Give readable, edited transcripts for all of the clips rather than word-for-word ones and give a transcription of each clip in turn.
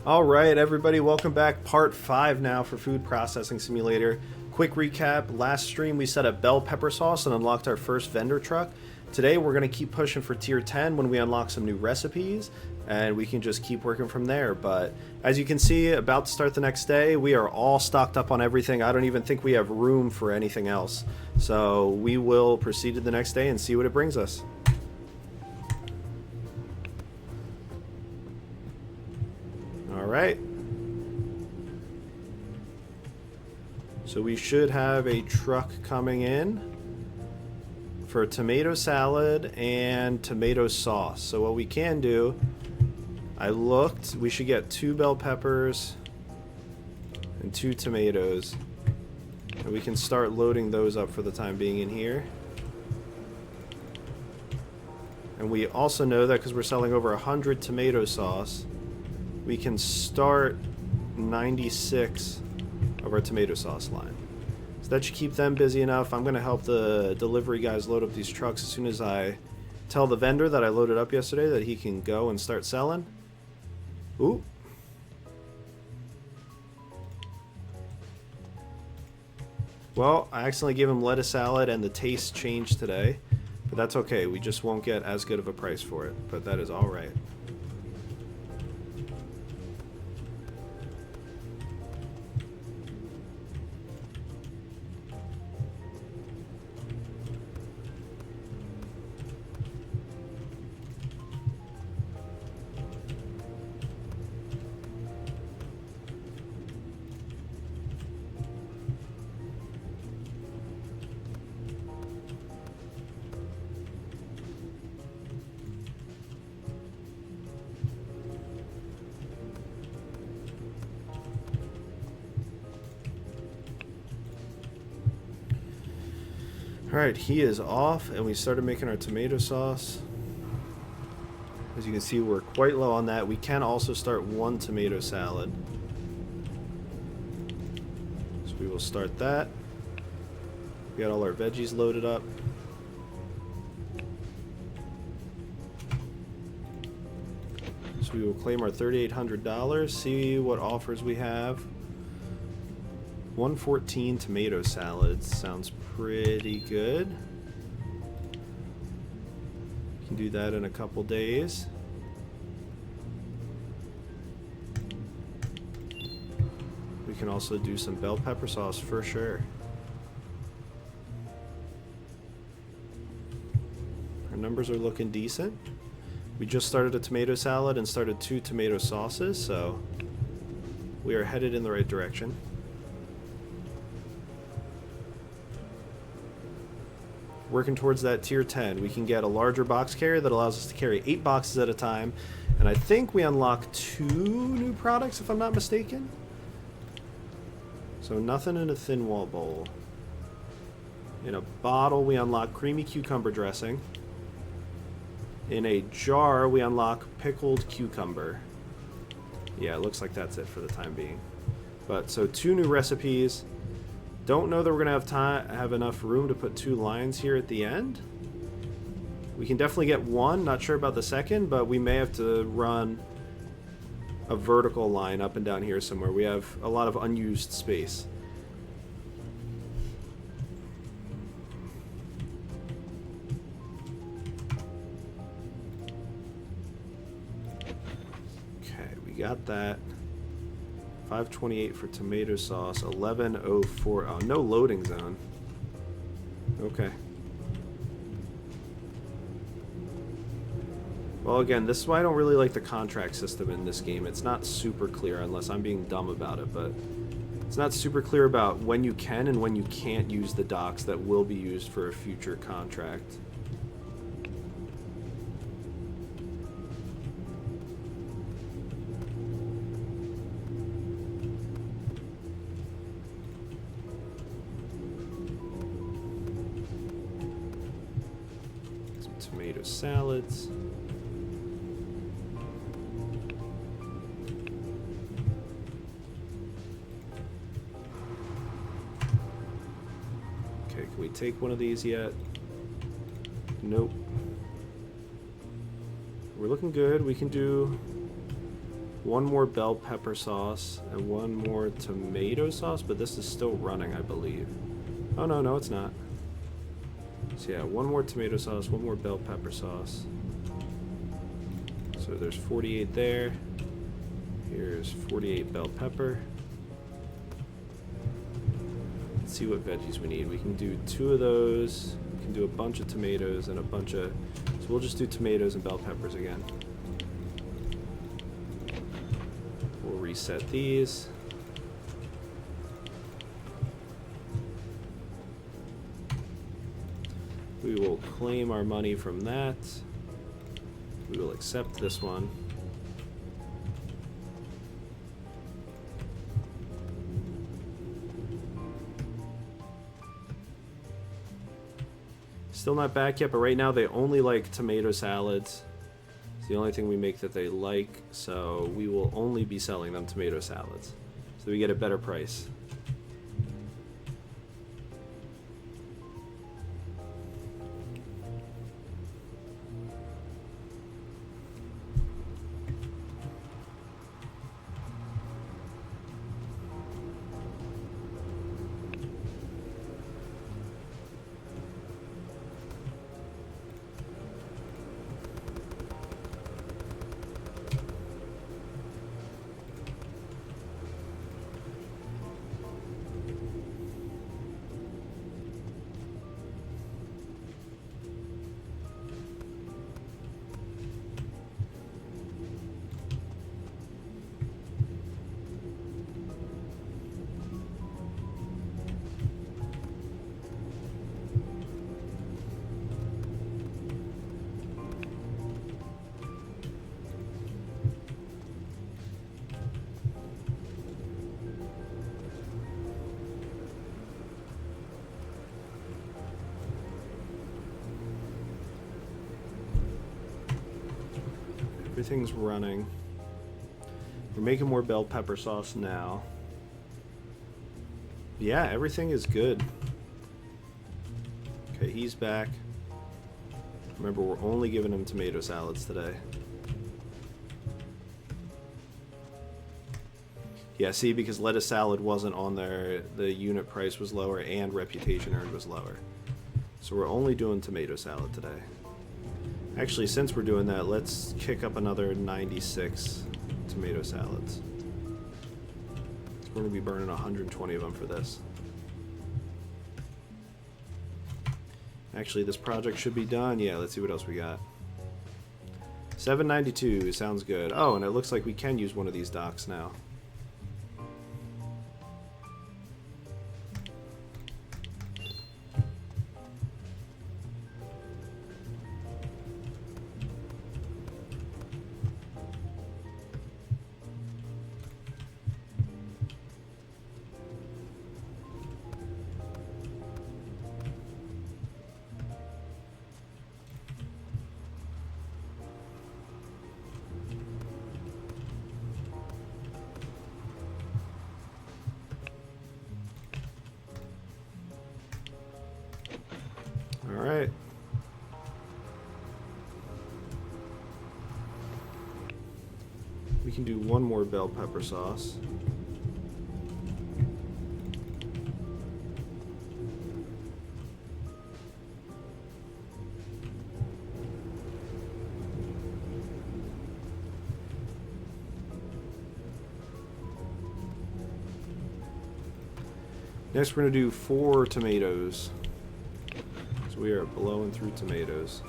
All right, everybody, welcome back. Part 5 now for Food Processing Simulator. Quick recap, last stream we set up bell pepper sauce and unlocked our first vendor truck. Today we're going to keep pushing for tier 10 when we unlock some new recipes, and we can just keep working from there. But as you can see, about to start the next day, we are all stocked up on everything. I don't even think we have room for anything else. So we will proceed to the next day and see what it brings us. All right. So we should have a truck coming in for tomato salad and tomato sauce. So what we can do, I looked, we should get 2 bell peppers and 2 tomatoes. And we can start loading those up for the time being in here. And we also know that because we're selling over 100 tomato sauce, we can start 96 of our tomato sauce line. So that should keep them busy enough. I'm going to help the delivery guys load up these trucks as soon as I tell the vendor that I loaded up yesterday that he can go and start selling. Ooh. Well, I accidentally gave him lettuce salad and the taste changed today, but that's okay. We just won't get as good of a price for it, but that is all right. Alright, he is off, and we started making our tomato sauce. As you can see, we're quite low on that. We can also start 1 tomato salad. So we will start that. We got all our veggies loaded up. So we will claim our $3,800, see what offers we have. 114 tomato salads sounds pretty good. Can do that in a couple days. We can also do some bell pepper sauce for sure. Our numbers are looking decent. We just started a tomato salad and started 2 tomato sauces, so we are headed in the right direction. Working towards that tier 10. We can get a larger box carrier that allows us to carry 8 boxes at a time. And I think we unlock 2 new products, if I'm not mistaken. So nothing in a thin wall bowl. In a bottle, we unlock creamy cucumber dressing. In a jar, we unlock pickled cucumber. Yeah, it looks like that's it for the time being. But so 2 new recipes. Don't know that we're gonna have enough room to put 2 lines here at the end. We can definitely get 1, not sure about the second, but we may have to run a vertical line up and down here somewhere. We have a lot of unused space. Okay, we got that. 528 for tomato sauce, 1104. Oh, no loading zone. Okay. Well, again, this is why I don't really like the contract system in this game. It's not super clear, unless I'm being dumb about it, but it's not super clear about when you can and when you can't use the docks that will be used for a future contract. Tomato salads. Okay, can we take one of these yet? Nope. We're looking good. We can do one more bell pepper sauce, and one more tomato sauce, but this is still running, I believe. Oh, no, no, it's not. So yeah, one more tomato sauce, one more bell pepper sauce. So there's 48 there. Here's 48 bell pepper. Let's see what veggies we need. We can do 2 of those. We can do a bunch of tomatoes and a bunch of... So we'll just do tomatoes and bell peppers again. We'll reset these. We will claim our money from that. We will accept this one. Still not back yet, but right now they only like tomato salads. It's the only thing we make that they like, so we will only be selling them tomato salads. So we get a better price. Everything's running. We're making more bell pepper sauce now. Yeah, everything is good. Okay, he's back. Remember, we're only giving him tomato salads today. Yeah, see, because lettuce salad wasn't on there, the unit price was lower and reputation earned was lower. So we're only doing tomato salad today. Actually, since we're doing that, let's kick up another 96 tomato salads. We're going to be burning 120 of them for this. Actually, this project should be done. Yeah, let's see what else we got. 792 sounds good. Oh, and it looks like we can use one of these docks now. Alright. We can do one more bell pepper sauce. Next we're going to do 4 tomatoes. So we are blowing through tomatoes.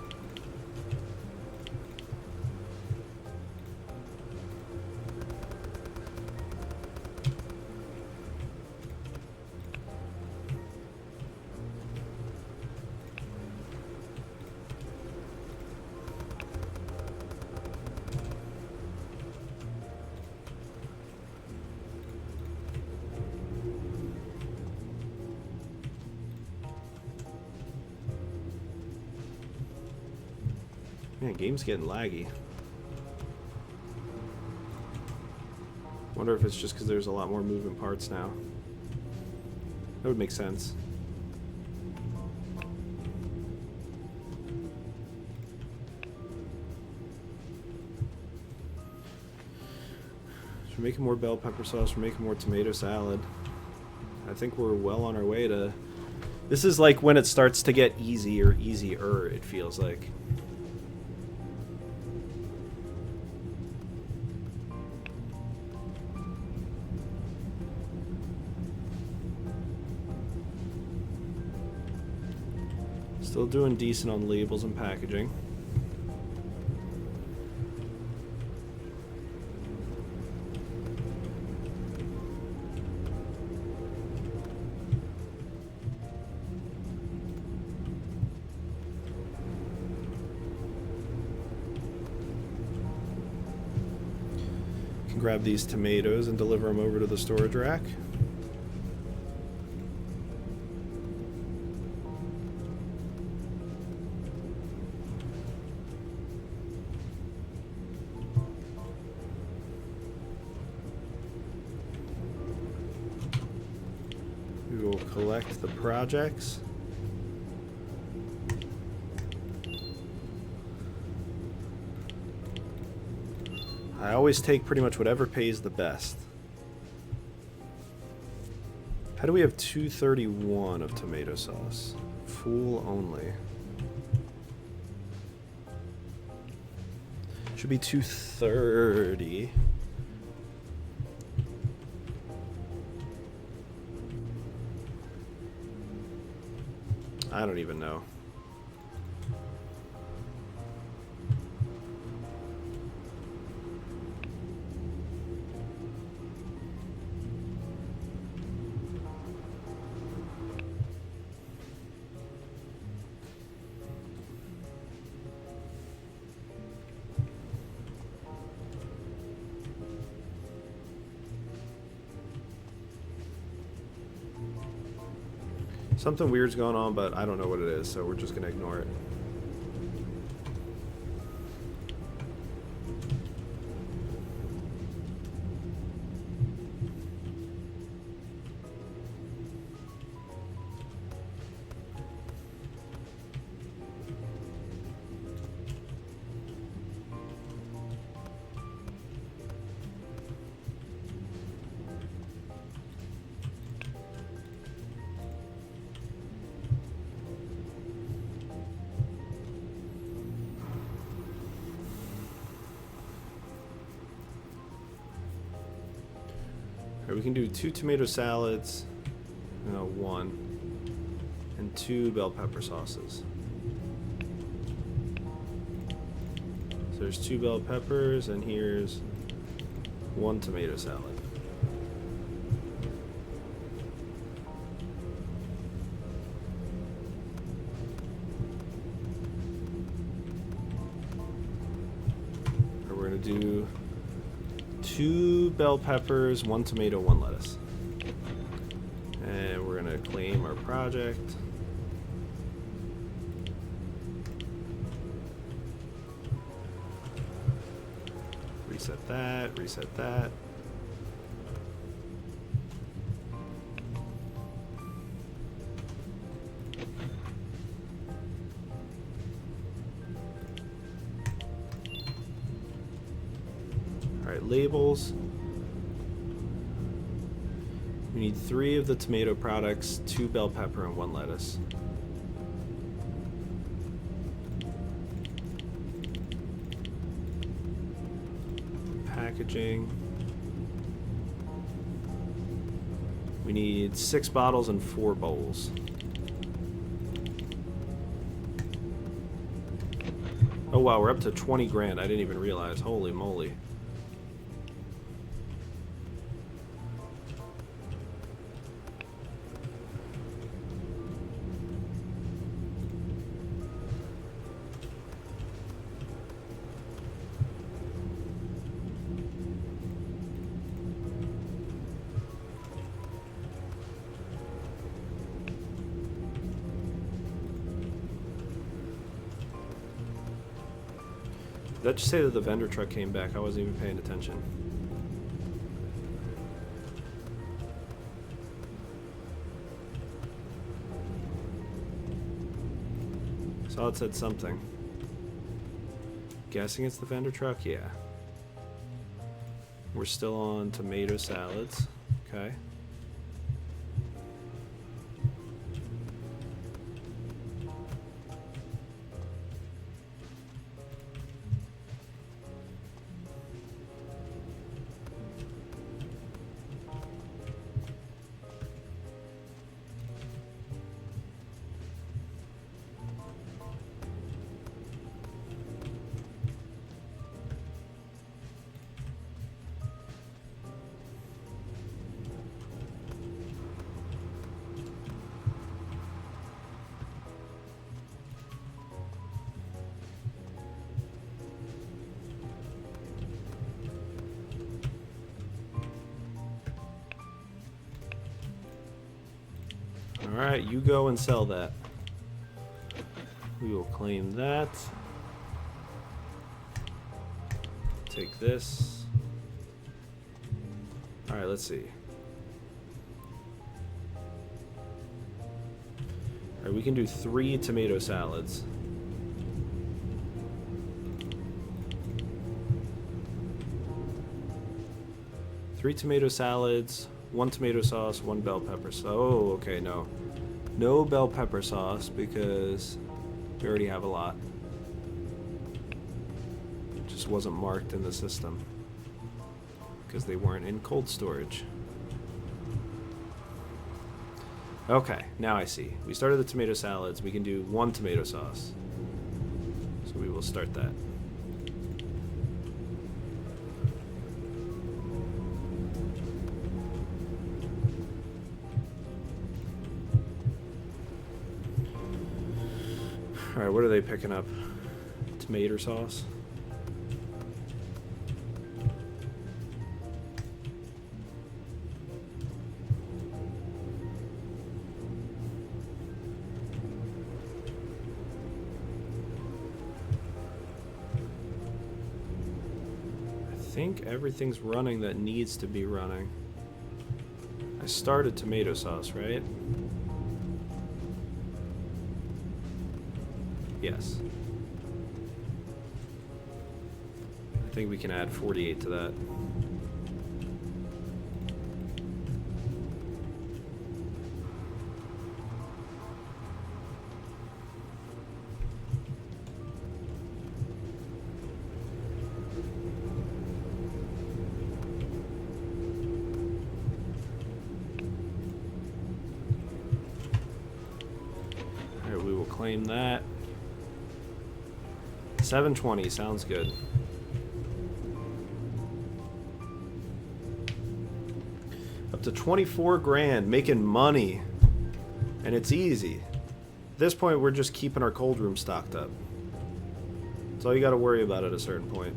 Man, game's getting laggy. Wonder if it's just because there's a lot more moving parts now. That would make sense. We're making more bell pepper sauce. We're making more tomato salad. I think we're well on our way to... This is like when it starts to get easier, it feels like. Still doing decent on labels and packaging. Grab these tomatoes and deliver them over to the storage rack. We will collect the projects. I always take pretty much whatever pays the best. How do we have 231 of tomato sauce? Full only. Should be 230. I don't even know. Something weird's going on, but I don't know what it is, so we're just gonna ignore it. We can do 2 tomato salads, no, 1, and 2 bell pepper sauces. So there's 2 bell peppers, and here's 1 tomato salad. Or we're gonna do 2 bell peppers, 1 tomato, 1 lettuce. And we're gonna claim our project. Reset that, reset that. Labels. We need 3 of the tomato products, 2 bell pepper, and 1 lettuce. Packaging. We need 6 bottles and 4 bowls. Oh wow, we're up to 20 grand. I didn't even realize. Holy moly. Did that just say that the vendor truck came back? I wasn't even paying attention. Saw it said something. Guessing it's the vendor truck? Yeah. We're still on tomato salads. Okay. Alright, you go and sell that. We will claim that. Take this. Alright, let's see. Alright, we can do 3 tomato salads. Three tomato salads, 1 tomato sauce, 1 bell pepper sauce. Oh, okay, no. No bell pepper sauce because we already have a lot. It just wasn't marked in the system because they weren't in cold storage. Okay, now I see. We started the tomato salads. We can do 1 tomato sauce. So we will start that. Alright, what are they picking up? Tomato sauce? I think everything's running that needs to be running. I started tomato sauce, right? Yes. I think we can add 48 to that. Alright, we will claim that. 720 sounds good. Up to 24 grand, making money. And it's easy. At this point, we're just keeping our cold room stocked up. That's all you gotta worry about at a certain point.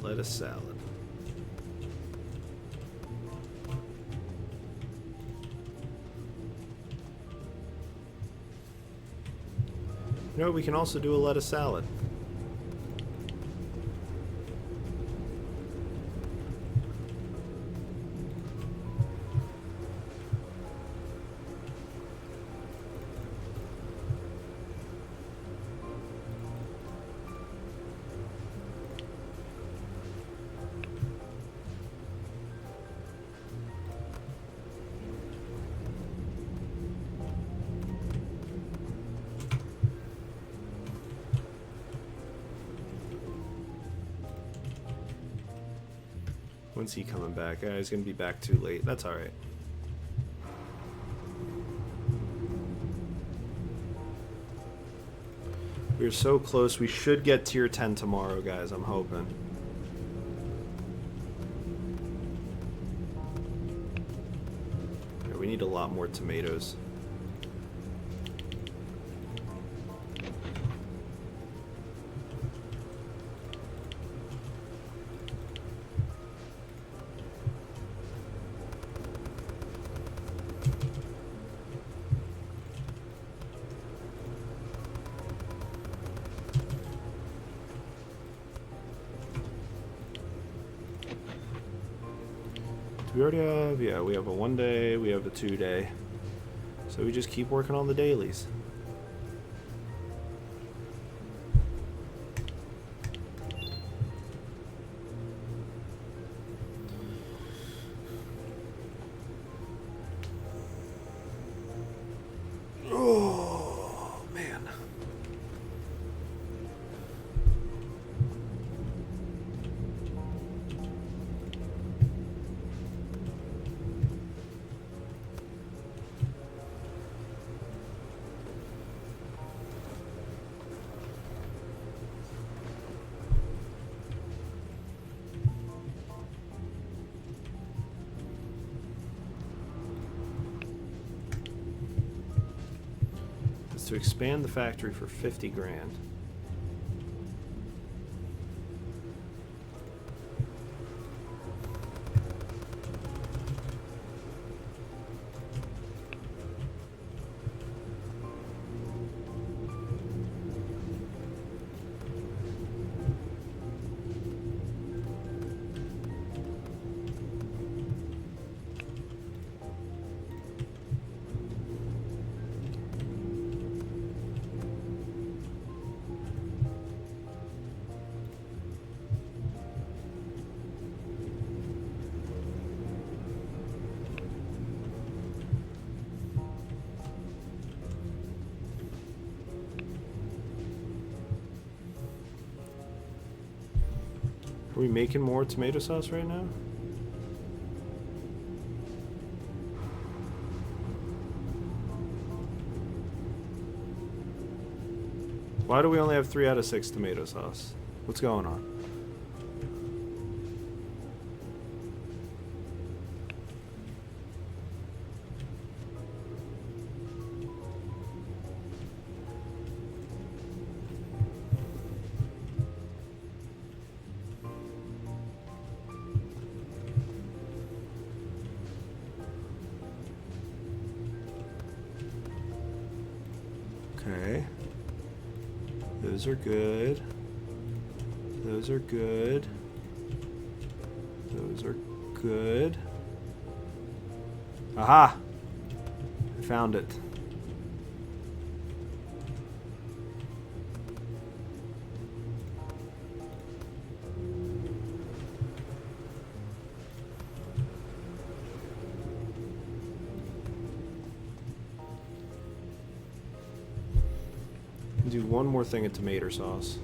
Lettuce salad. You know, we can also do a lettuce salad. When's he coming back? He's gonna be back too late. That's alright. We're so close. We should get tier 10 tomorrow, guys. I'm hoping. Yeah, we need a lot more tomatoes. We already have, yeah, we have a 1 day, we have a 2 day. So we just keep working on the dailies. Oh, man. To expand the factory for 50 grand. Are we making more tomato sauce right now? Why do we only have 3 out of 6 tomato sauce? What's going on? Okay. Those are good. Those are good. Those are good. Aha! I found it. Do one more thing of tomato sauce.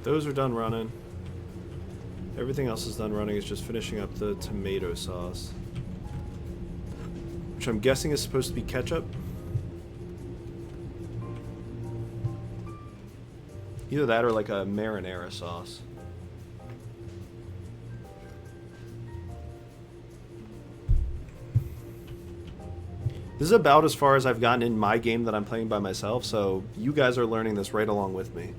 Those are done running. Everything else is done running. It's just finishing up the tomato sauce, which I'm guessing is supposed to be ketchup. Either that or like a marinara sauce. This is about as far as I've gotten in my game that I'm playing by myself, so you guys are learning this right along with me.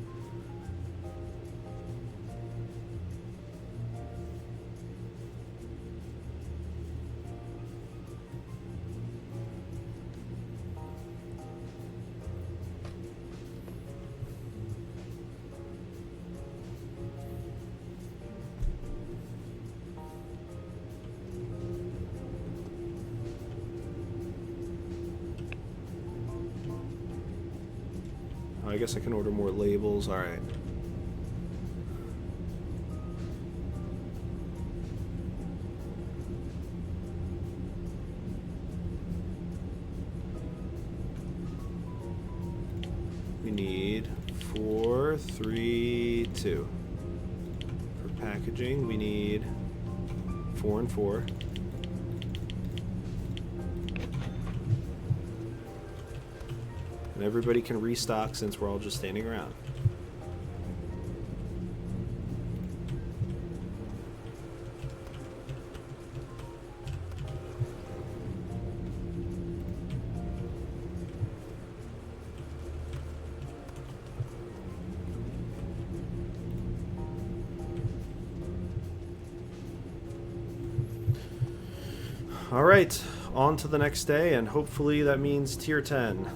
I guess I can order more labels. All right. We need 4, 3, 2. For packaging, we need 4 and 4. And everybody can restock since we're all just standing around. All right, on to the next day, and hopefully that means tier 10.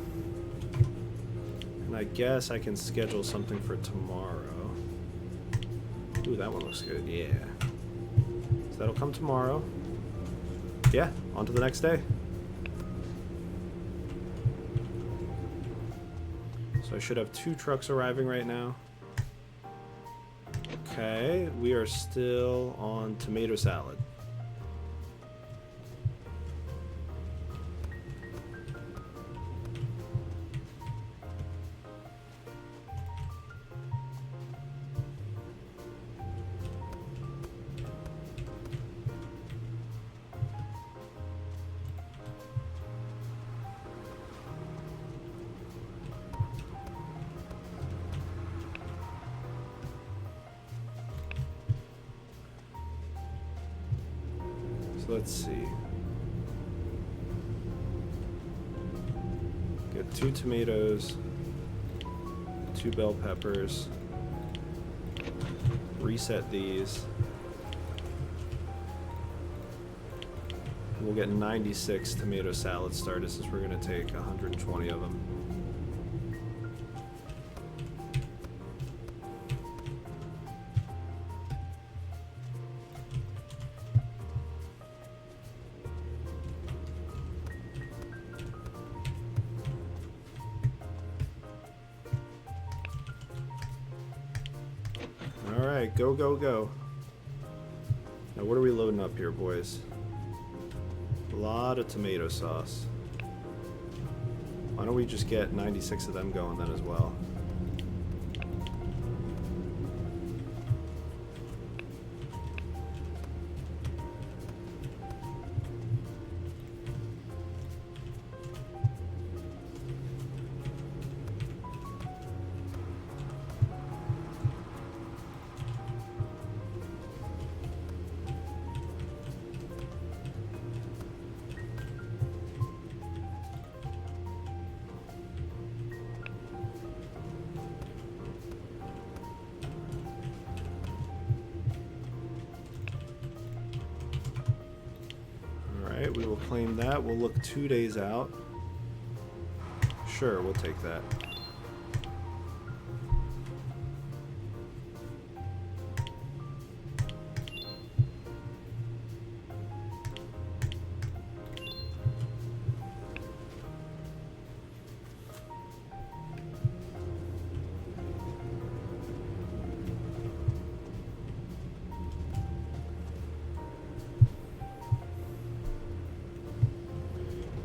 And I guess I can schedule something for tomorrow. Ooh, that one looks good, yeah. So that'll come tomorrow. Yeah, on to the next day. So I should have 2 trucks arriving right now. Okay, we are still on tomato salad. Let's see. Get 2 tomatoes, 2 bell peppers. Reset these. We'll get 96 tomato salad starters since we're going to take 120 of them. Alright, go, go, go. Now what are we loading up here, boys? A lot of tomato sauce. Why don't we just get 96 of them going then as well? We will claim that. We'll look 2 days out. Sure, we'll take that.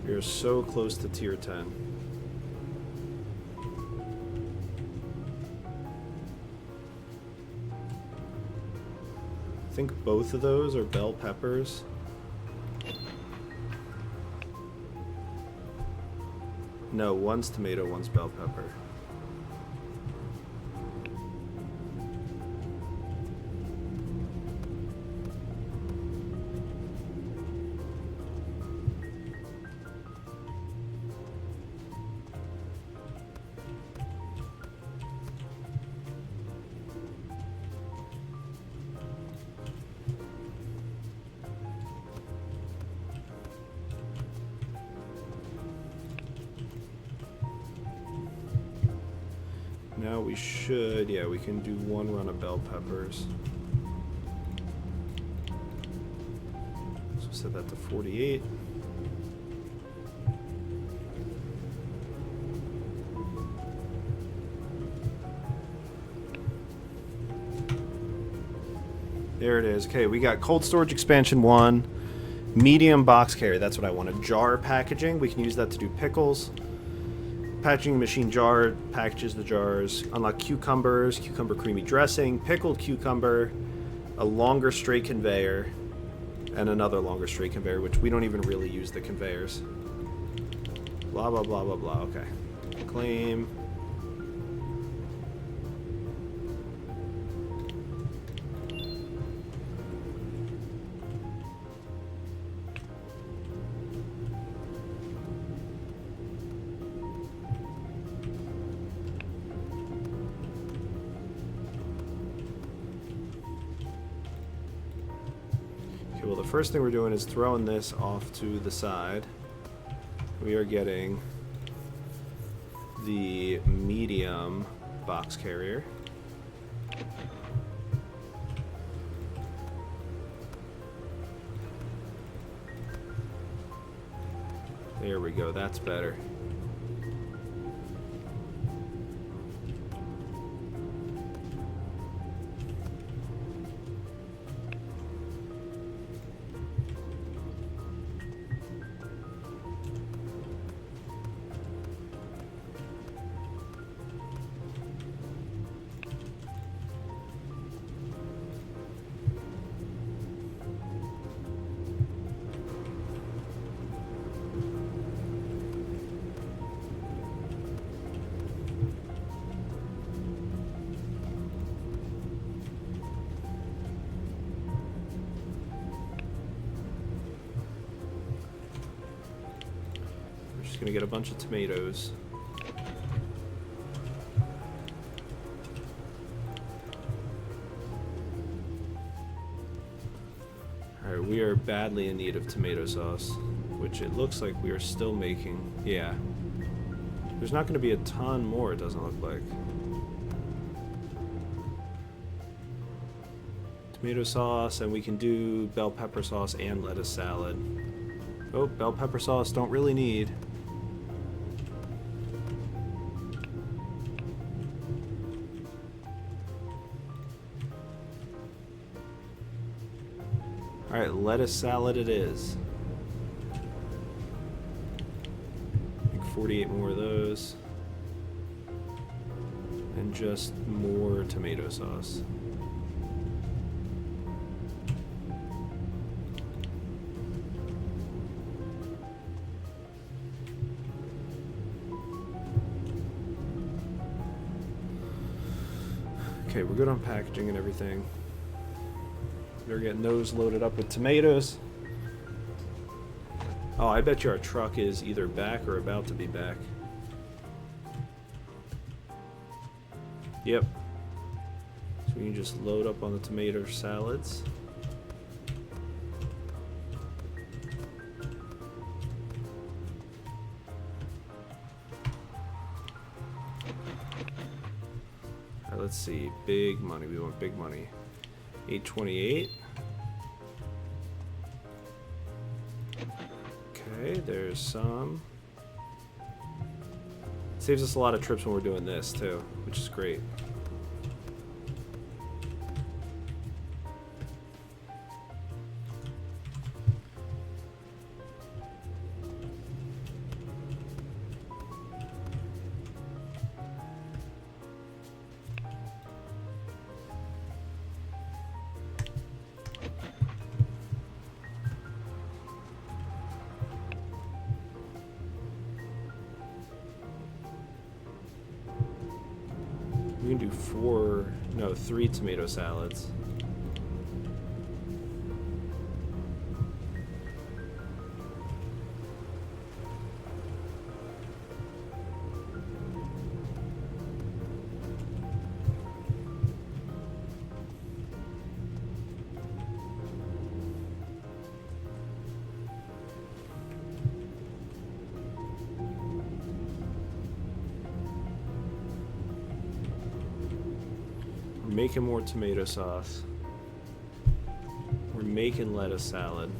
We are so close to tier 10. I think both of those are bell peppers. No, one's tomato, one's bell pepper. Now we should, yeah, we can do 1 run of bell peppers. So set that to 48. There it is. Okay, we got cold storage expansion 1, medium box carrier. That's what I want. A jar packaging. We can use that to do pickles. Packaging machine jar packages the jars. Unlock cucumbers, cucumber creamy dressing, pickled cucumber, a longer straight conveyor, and another longer straight conveyor, which we don't even really use the conveyors. Blah, blah, blah, blah, blah. Okay. Claim. Well, the first thing we're doing is throwing this off to the side. We are getting the medium box carrier. There we go, that's better. Gonna get a bunch of tomatoes. Alright, we are badly in need of tomato sauce, which it looks like we are still making. Yeah. There's not gonna be a ton more, it doesn't look like. Tomato sauce, and we can do bell pepper sauce and lettuce salad. Oh, bell pepper sauce don't really need. Alright, lettuce salad it is. Make 48 more of those. And just more tomato sauce. Okay, we're good on packaging and everything. We're getting those loaded up with tomatoes. Oh, I bet you our truck is either back or about to be back. Yep. So we can just load up on the tomato salads. Alright, let's see. Big money. We want big money. 828. Okay, there's some. Saves us a lot of trips when we're doing this too, which is great. We can do 3 tomato salads. Making more tomato sauce. We're making lettuce salad.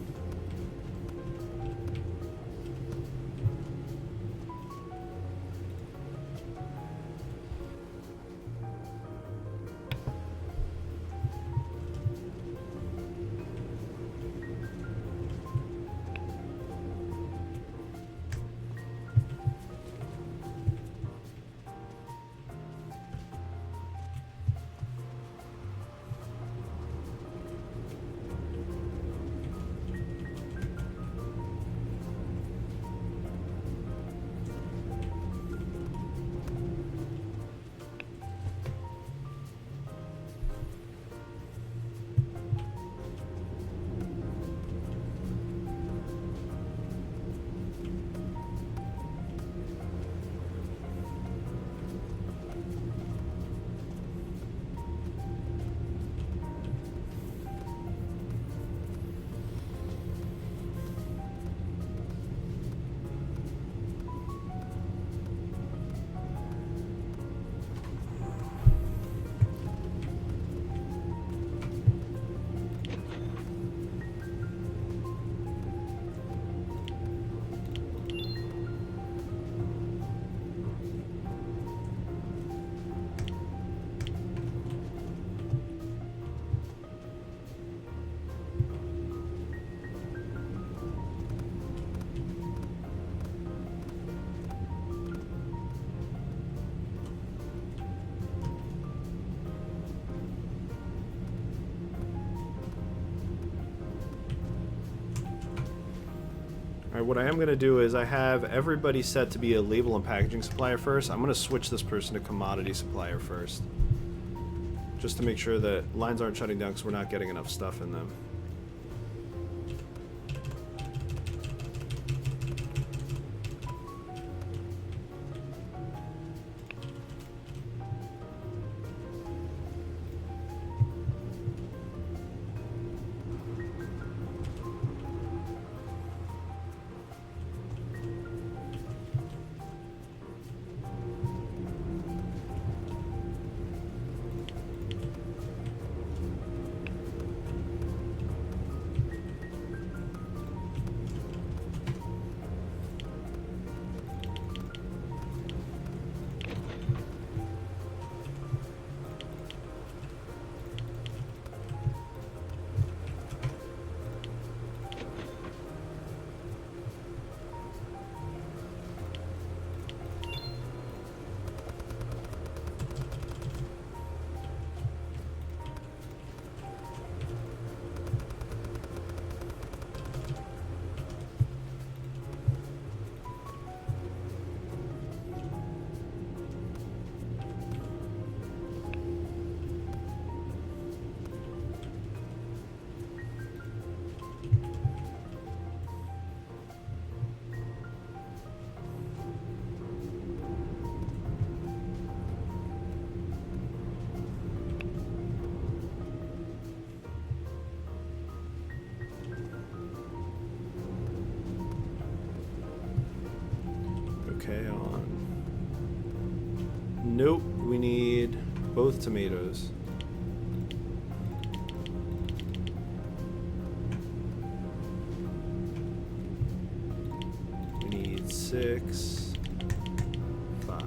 Alright, what I am going to do is I have everybody set to be a label and packaging supplier first. I'm going to switch this person to commodity supplier first. Just to make sure that lines aren't shutting down because we're not getting enough stuff in them. Okay, on. Nope, we need both tomatoes. We need 6, 5.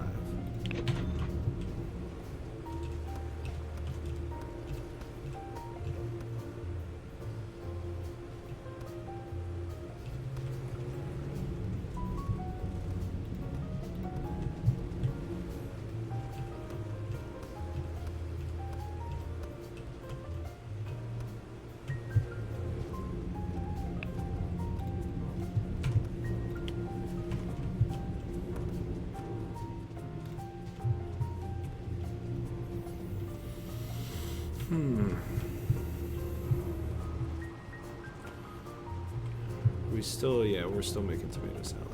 We still, yeah, we're still making tomato salad.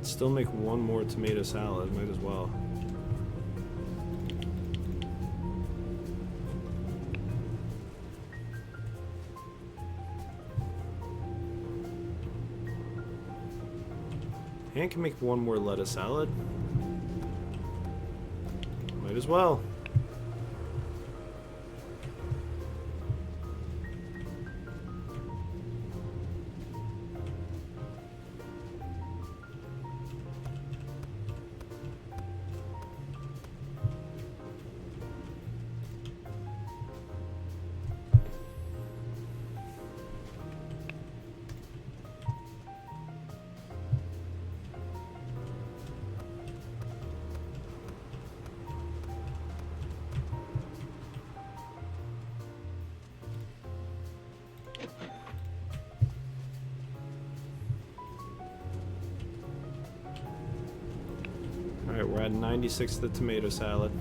Still make one more tomato salad, might as well. And can make one more lettuce salad. Might as well. Alright, we're at 96 the tomato salad.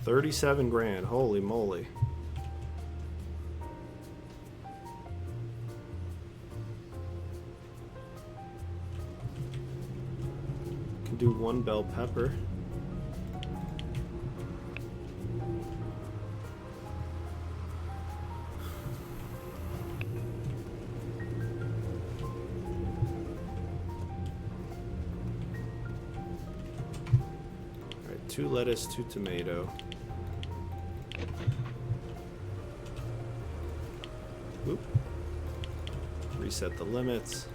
37 grand. Holy moly. Can do one bell pepper. Alright, 2 lettuce, 2 tomato. Oop. Reset the limits.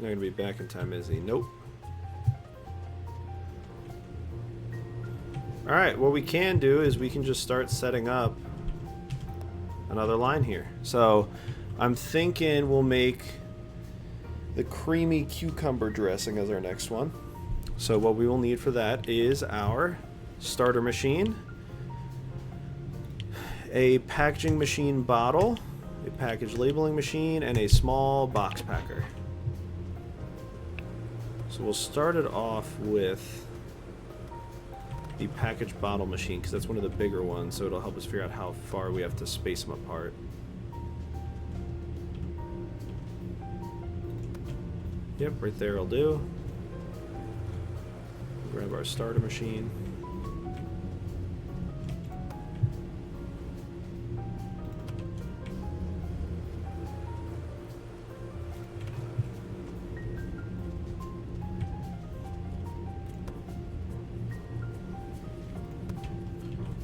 Not gonna be back in time, is he? Nope. Alright, what we can do is we can just start setting up another line here. So I'm thinking we'll make the creamy cucumber dressing as our next one. So what we will need for that is our starter machine, a packaging machine bottle, a package labeling machine, and a small box packer. So we'll start it off with the package bottle machine, because that's one of the bigger ones, so it'll help us figure out how far we have to space them apart. Yep, right there will do. Grab our starter machine.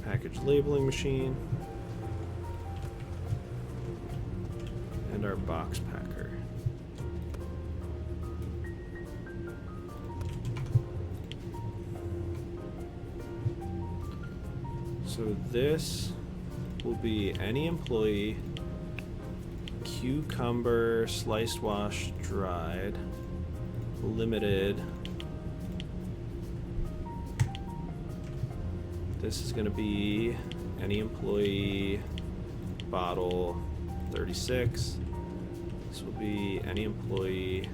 Package labeling machine, and our box packer. So this will be any employee, cucumber, sliced, washed, dried, limited. This is going to be any employee, bottle, 36. This will be any employee,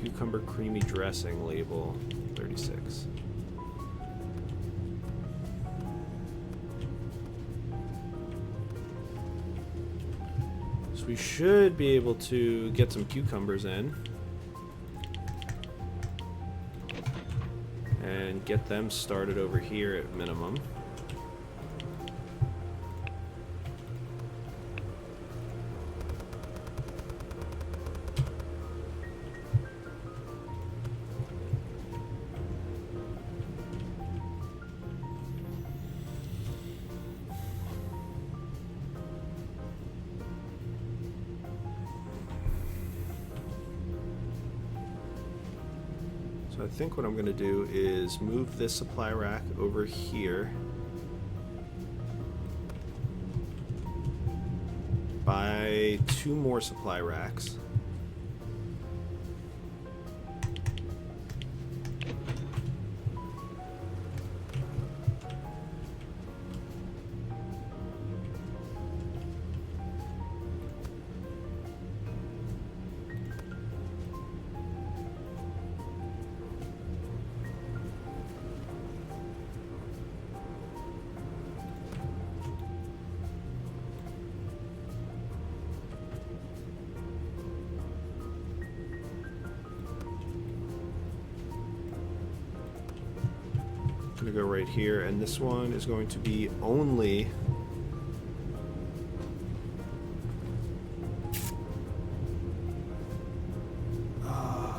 cucumber creamy dressing, label, 36. So we should be able to get some cucumbers in and get them started over here at minimum. So I think what I'm going to do is move this supply rack over here. buy 2 more supply racks. Gonna go right here, and this one is going to be only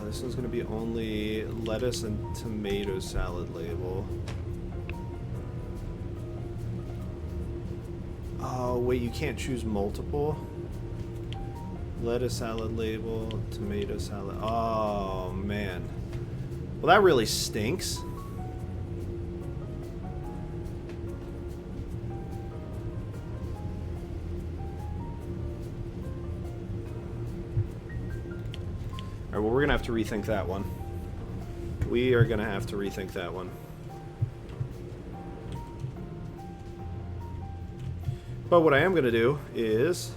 this one's gonna be only lettuce and tomato salad label. Oh wait, you can't choose multiple. Lettuce salad label, tomato salad. Oh man. Well, that really stinks. Alright, well, we're gonna have to rethink that one. We are gonna have to rethink that one. But what I am gonna do is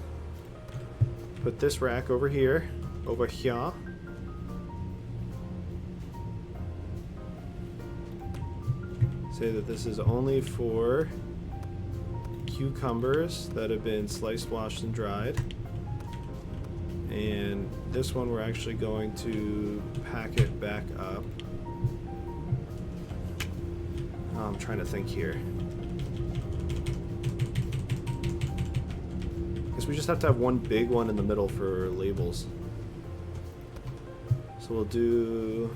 put this rack over here, over here. Say that this is only for cucumbers that have been sliced, washed, and dried. And this one we're actually going to pack it back up. Oh, I'm trying to think here. Guess we just have to have one big one in the middle for labels. So we'll do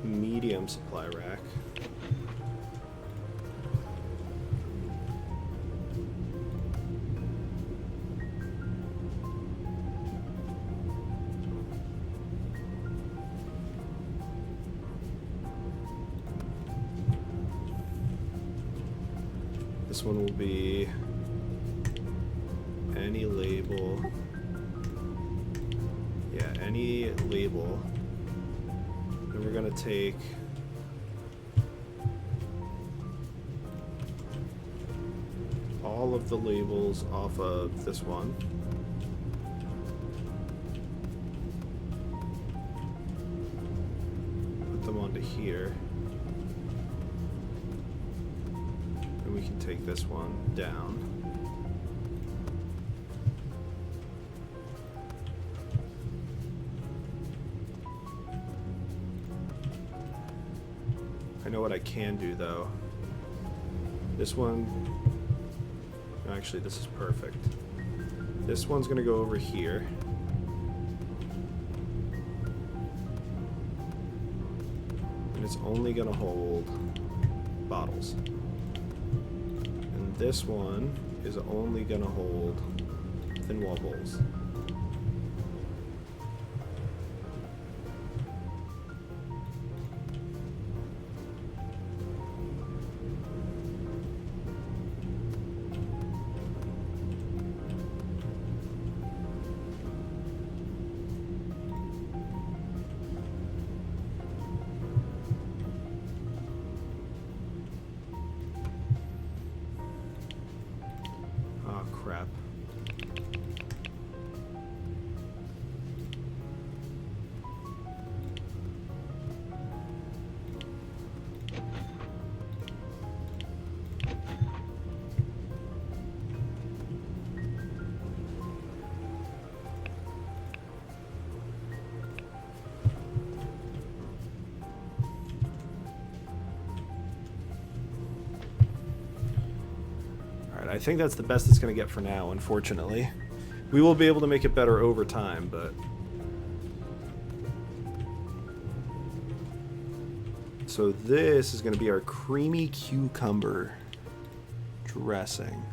medium supply rack. This one will be any label. Yeah, any label. Then we're gonna take all of the labels off of this one. Put them onto here. We can take this one down. I know what I can do though. This one, actually this is perfect. This one's gonna go over here. And it's only gonna hold bottles. This one is only gonna hold thin wall bowls. Crap. I think that's the best it's going to get for now, unfortunately. We will be able to make it better over time, but... So this is going to be our creamy cucumber dressing.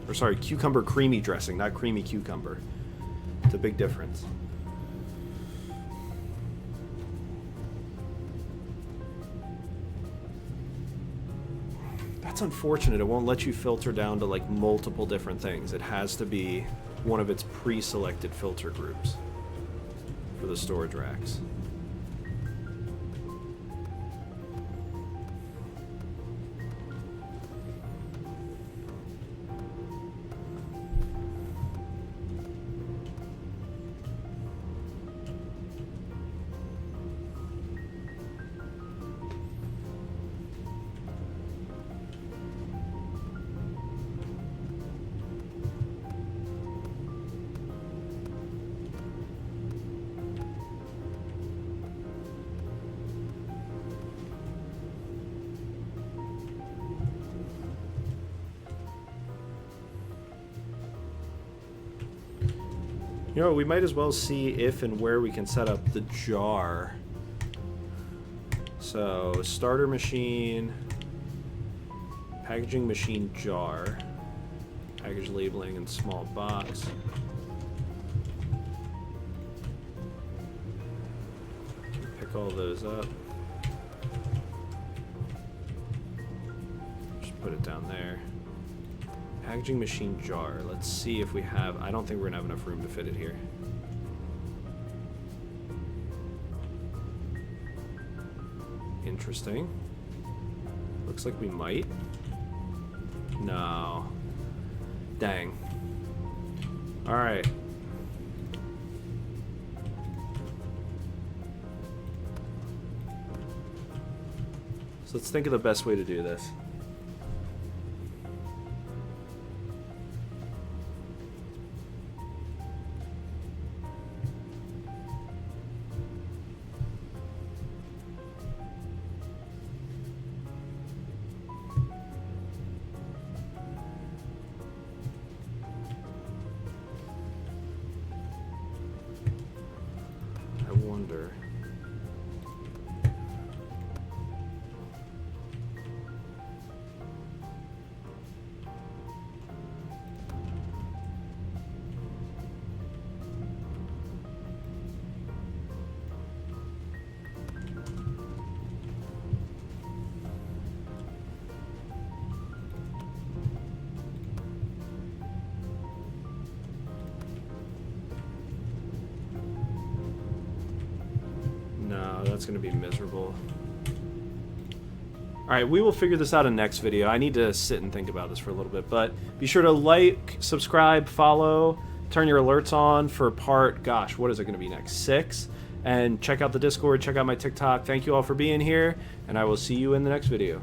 Or sorry, cucumber creamy dressing, not creamy cucumber. It's a big difference. That's unfortunate. It won't let you filter down to like multiple different things. It has to be one of its pre-selected filter groups for the storage racks. You know, we might as well see if and where we can set up the jar. So, starter machine, packaging machine jar, package labeling and small box. Pick all those up. Just put it down there. Packaging machine jar. Let's see if we have... I don't think we're going to have enough room to fit it here. Interesting. Looks like we might. No. Dang. Alright. So let's think of the best way to do this. That's going to be miserable. Alright, we will figure this out in next video. I need to sit and think about this for a little bit, but be sure to like, subscribe, follow, turn your alerts on for part, gosh, what is it going to be next? 6? And check out the Discord, check out my TikTok. Thank you all for being here, and I will see you in the next video.